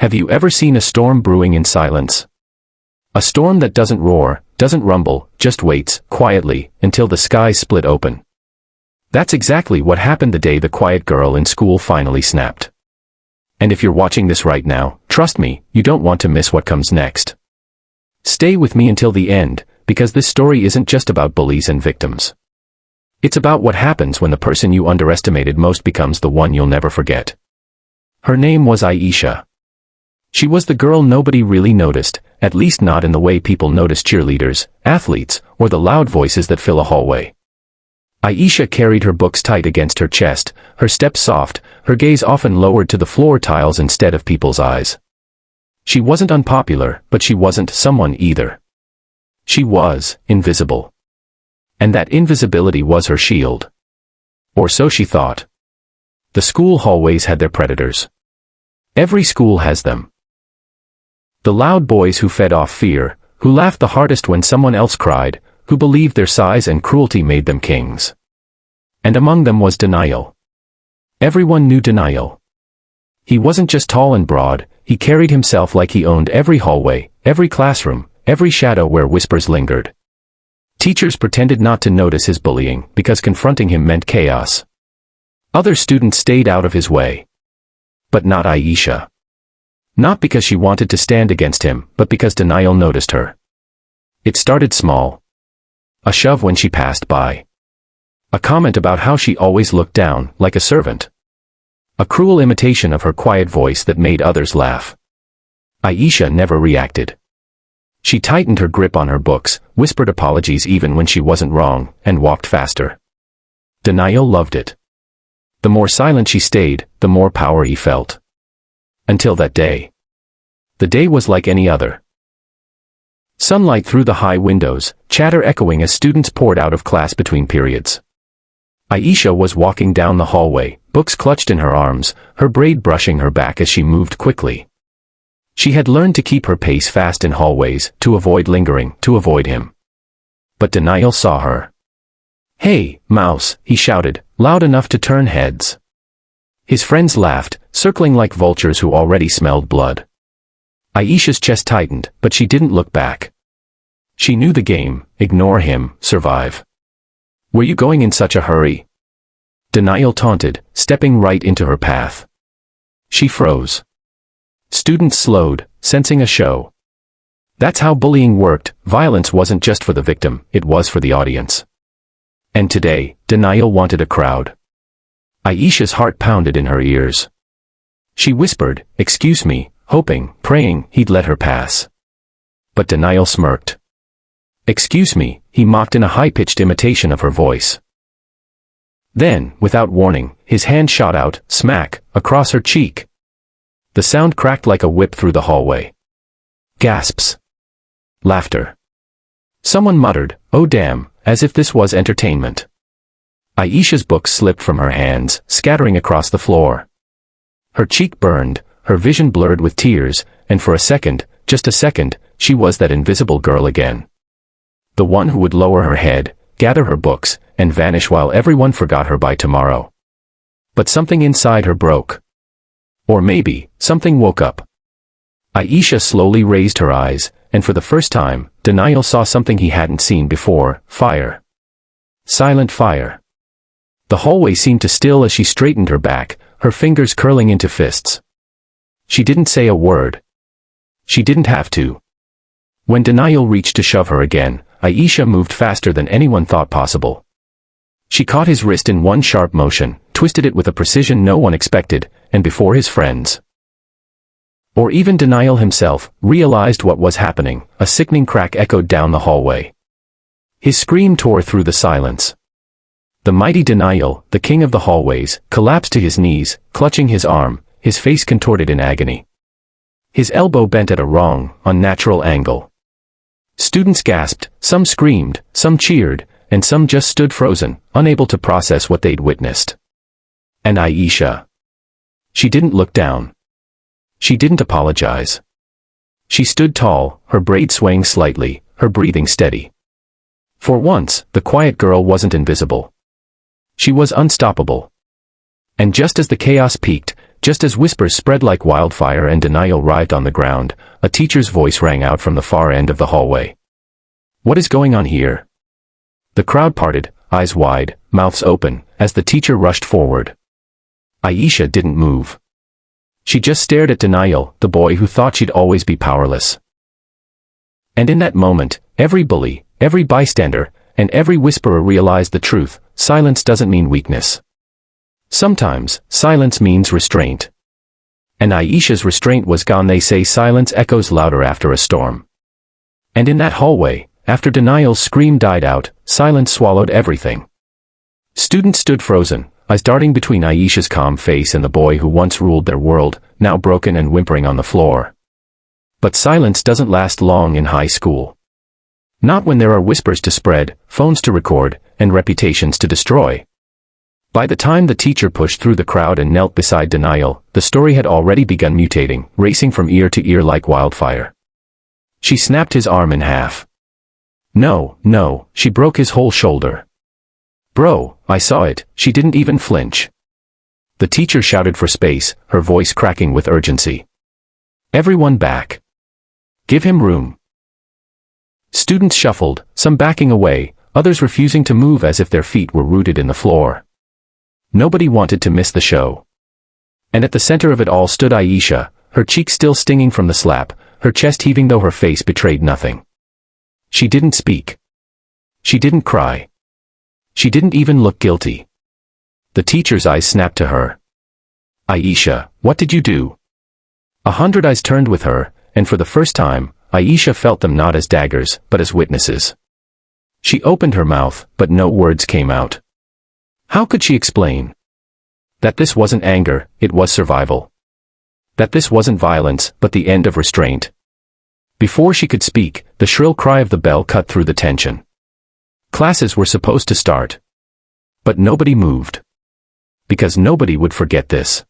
Have you ever seen a storm brewing in silence? A storm that doesn't roar, doesn't rumble, just waits, quietly, until the skies split open. That's exactly what happened the day the quiet girl in school finally snapped. And if you're watching this right now, trust me, you don't want to miss what comes next. Stay with me until the end, because this story isn't just about bullies and victims. It's about what happens when the person you underestimated most becomes the one you'll never forget. Her name was Aisha. She was the girl nobody really noticed, at least not in the way people notice cheerleaders, athletes, or the loud voices that fill a hallway. Aisha carried her books tight against her chest, her step soft, her gaze often lowered to the floor tiles instead of people's eyes. She wasn't unpopular, but she wasn't someone either. She was invisible. And that invisibility was her shield. Or so she thought. The school hallways had their predators. Every school has them. The loud boys who fed off fear, who laughed the hardest when someone else cried, who believed their size and cruelty made them kings. And among them was Denial. Everyone knew Denial. He wasn't just tall and broad, he carried himself like he owned every hallway, every classroom, every shadow where whispers lingered. Teachers pretended not to notice his bullying because confronting him meant chaos. Other students stayed out of his way. But not Aisha. Not because she wanted to stand against him, but because Denial noticed her. It started small. A shove when she passed by. A comment about how she always looked down, like a servant. A cruel imitation of her quiet voice that made others laugh. Aisha never reacted. She tightened her grip on her books, whispered apologies even when she wasn't wrong, and walked faster. Denial loved it. The more silent she stayed, the more power he felt. Until that day. The day was like any other. Sunlight through the high windows, chatter echoing as students poured out of class between periods. Aisha was walking down the hallway, books clutched in her arms, her braid brushing her back as she moved quickly. She had learned to keep her pace fast in hallways, to avoid lingering, to avoid him. But Denial saw her. "Hey, mouse," he shouted, loud enough to turn heads. His friends laughed, circling like vultures who already smelled blood. Aisha's chest tightened, but she didn't look back. She knew the game: ignore him, survive. "Were you going in such a hurry?" Denial taunted, stepping right into her path. She froze. Students slowed, sensing a show. That's how bullying worked. Violence wasn't just for the victim, it was for the audience. And today, Denial wanted a crowd. Aisha's heart pounded in her ears. She whispered, "Excuse me," hoping, praying, he'd let her pass. But Denial smirked. "Excuse me," he mocked in a high-pitched imitation of her voice. Then, without warning, his hand shot out, smack, across her cheek. The sound cracked like a whip through the hallway. Gasps. Laughter. Someone muttered, "Oh damn," as if this was entertainment. Aisha's books slipped from her hands, scattering across the floor. Her cheek burned, her vision blurred with tears, and for a second, just a second, she was that invisible girl again. The one who would lower her head, gather her books, and vanish while everyone forgot her by tomorrow. But something inside her broke. Or maybe, something woke up. Aisha slowly raised her eyes, and for the first time, Denial saw something he hadn't seen before: fire. Silent fire. The hallway seemed to still as she straightened her back, her fingers curling into fists. She didn't say a word. She didn't have to. When Denial reached to shove her again, Aisha moved faster than anyone thought possible. She caught his wrist in one sharp motion, twisted it with a precision no one expected, and before his friends, or even Denial himself, realized what was happening, a sickening crack echoed down the hallway. His scream tore through the silence. The mighty Denial, the king of the hallways, collapsed to his knees, clutching his arm, his face contorted in agony. His elbow bent at a wrong, unnatural angle. Students gasped, some screamed, some cheered, and some just stood frozen, unable to process what they'd witnessed. And Aisha. She didn't look down. She didn't apologize. She stood tall, her braid swaying slightly, her breathing steady. For once, the quiet girl wasn't invisible. She was unstoppable. And just as the chaos peaked, Just as whispers spread like wildfire and denial writhed on the ground, a teacher's voice rang out from the far end of the hallway. "What is going on here?" The crowd parted, eyes wide, mouths open, as the teacher rushed forward. Aisha didn't move. She just stared at Denial, the boy who thought she'd always be powerless. And in that moment, every bully, every bystander, and every whisperer realized the truth: silence doesn't mean weakness. Sometimes, silence means restraint. And Aisha's restraint was gone. They say silence echoes louder after a storm. And in that hallway, after Denial's scream died out, silence swallowed everything. Students stood frozen, eyes darting between Aisha's calm face and the boy who once ruled their world, now broken and whimpering on the floor. But silence doesn't last long in high school. Not when there are whispers to spread, phones to record, and reputations to destroy. By the time the teacher pushed through the crowd and knelt beside Denial, the story had already begun mutating, racing from ear to ear like wildfire. She snapped his arm in half. No, she broke his whole shoulder. "Bro, I saw it," she didn't even flinch. The teacher shouted for space, her voice cracking with urgency. "Everyone back. Give him room." Students shuffled, some backing away, others refusing to move as if their feet were rooted in the floor. Nobody wanted to miss the show. And at the center of it all stood Aisha, her cheeks still stinging from the slap, her chest heaving though her face betrayed nothing. She didn't speak. She didn't cry. She didn't even look guilty. The teacher's eyes snapped to her. "Aisha, what did you do?" 100 eyes turned with her, and for the first time, Aisha felt them not as daggers, but as witnesses. She opened her mouth, but no words came out. How could she explain? That this wasn't anger, it was survival. That this wasn't violence, but the end of restraint. Before she could speak, the shrill cry of the bell cut through the tension. Classes were supposed to start. But nobody moved. Because nobody would forget this.